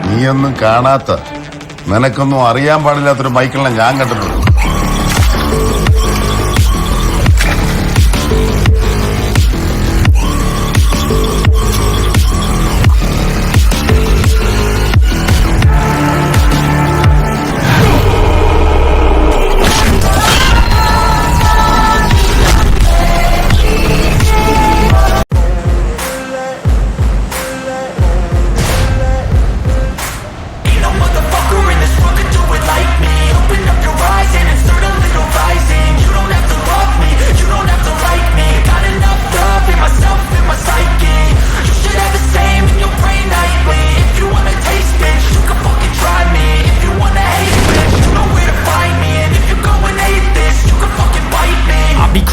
നീയൊന്നും കാണാത്ത നിനക്കൊന്നും അറിയാൻ പാടില്ലാത്തൊരു ബൈക്കെല്ലാം ഞാൻ കണ്ടിട്ടുണ്ട്.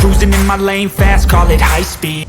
Cruising in my lane fast, call it high speed.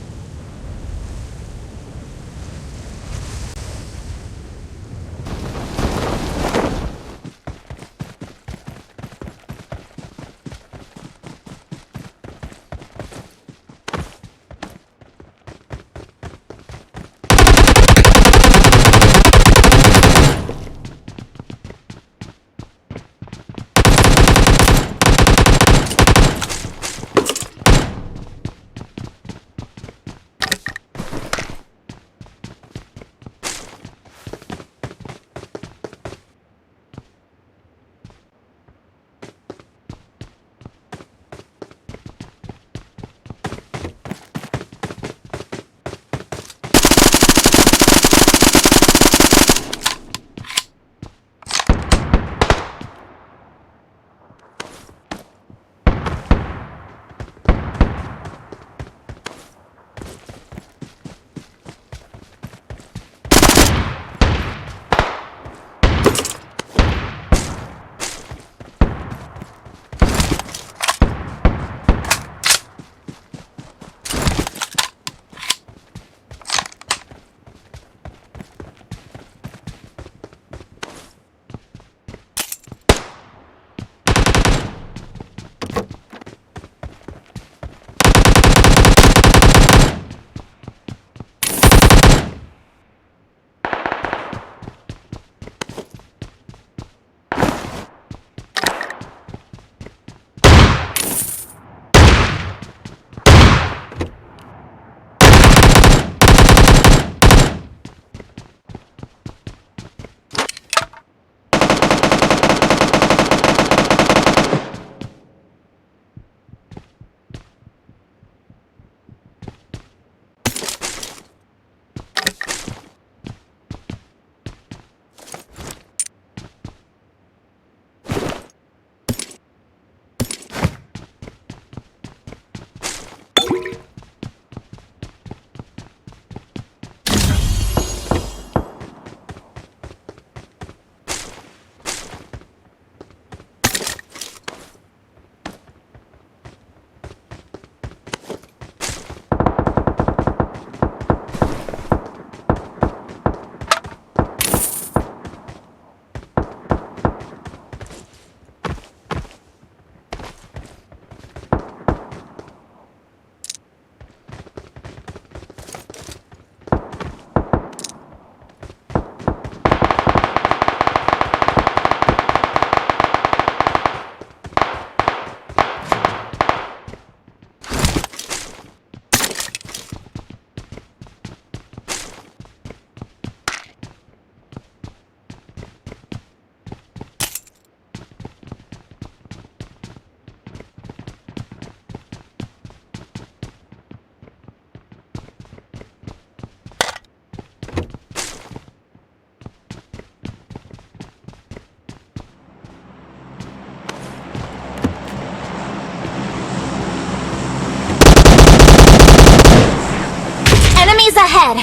Enemies ahead!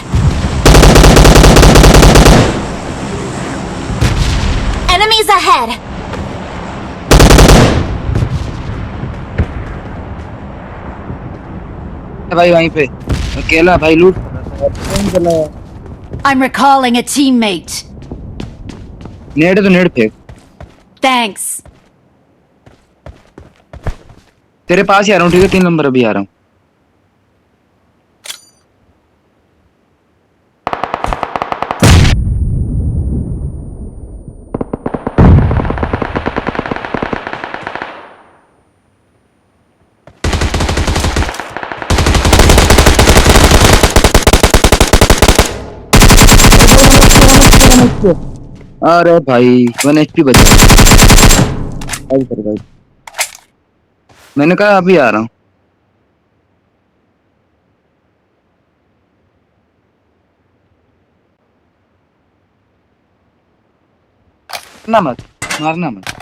Enemies ahead! भाई वहीं पे अकेला भाई लूट। I'm recalling a teammate. नेड तो नेड फेंक। Thanks. तेरे पास ही आ रहा हूँ, ठीक है? 3 नंबर अभी आ रहा हूँ। अरे भाई 1 HP बचा। भाई सर भाई, मैंने कहा अभी आ रहा हूँ। मारना मत, मारना मत।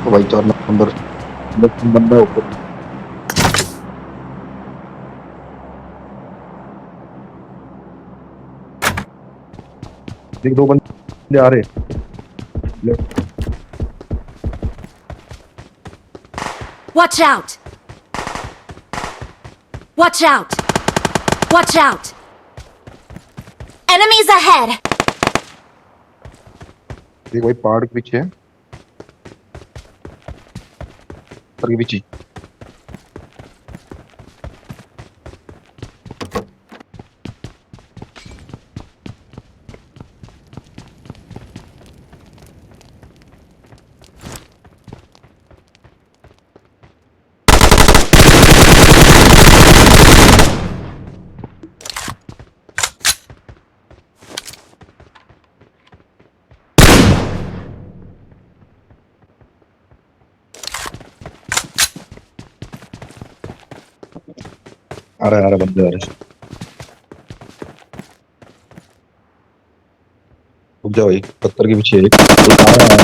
तो भाई 4 नंबर बंदा ऊपर। देख 2 बंदे आ रहे। Watch out! Watch out! Watch out! Enemies ahead! देख भाई पहाड़ के पीछे है, पत्थर के पीछे। आ रहा बंदे आ रहे। रुक जा भाई, पत्थर के पीछे एक आ रहा है।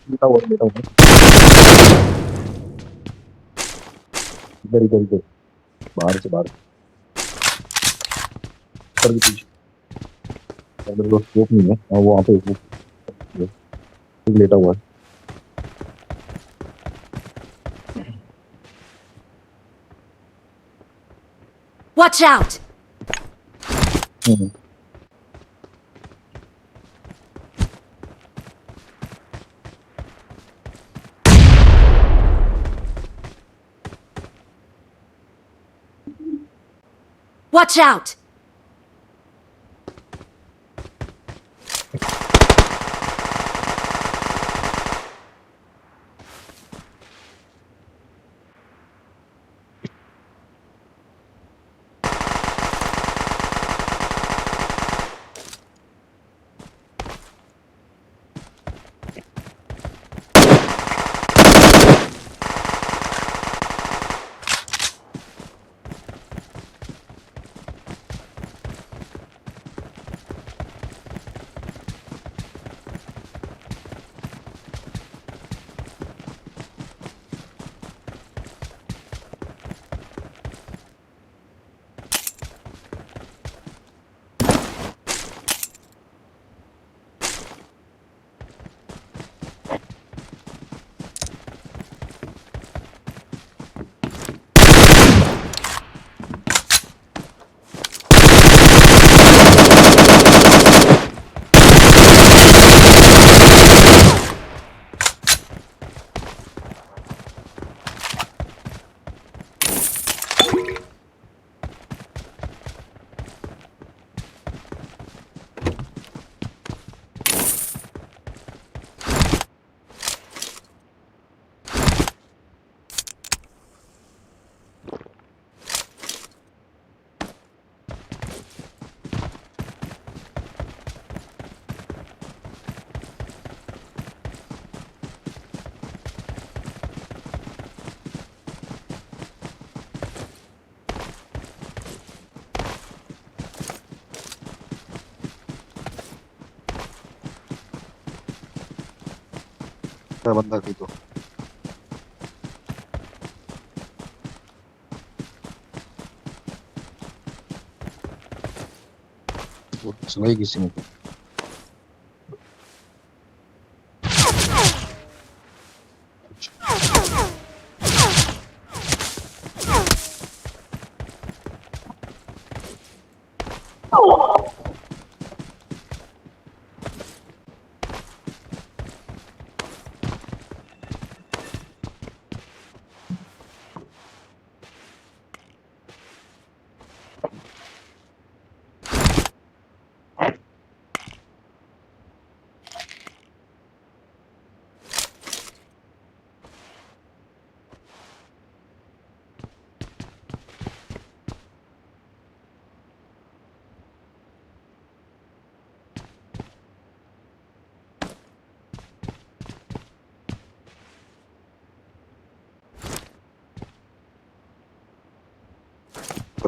लेटा हुआ इधर इधर इधर, बाहर से बाहर, पत्थर के पीछे। मेरे को स्कोप नहीं है। हाँ, वो वहाँ पे लेटा हुआ है। Watch out! हम्म। Watch out! क्या बंदा की तो वो सुनाई किसी ने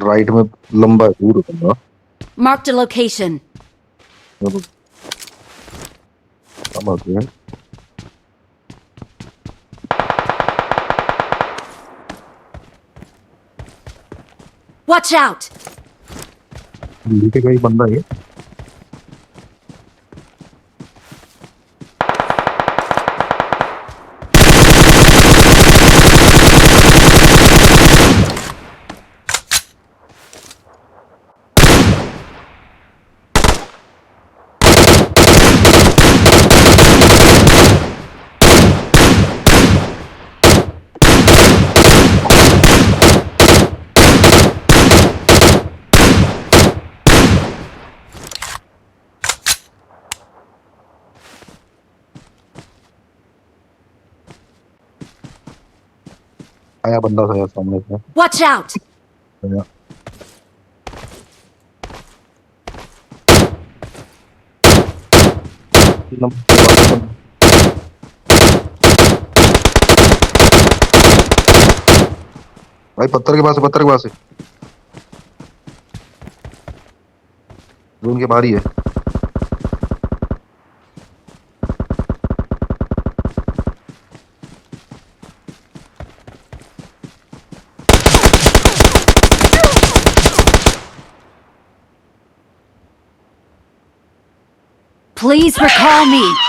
राइट में लंबा है दूर होगा Marked a location. कम आती है Watch out! नीचे का ही बंदा है आया बंदा था यार सामने से Watch out! आया भाई पत्थर के पास है पत्थर के पास है जोन के बाहर ही है Please recall me.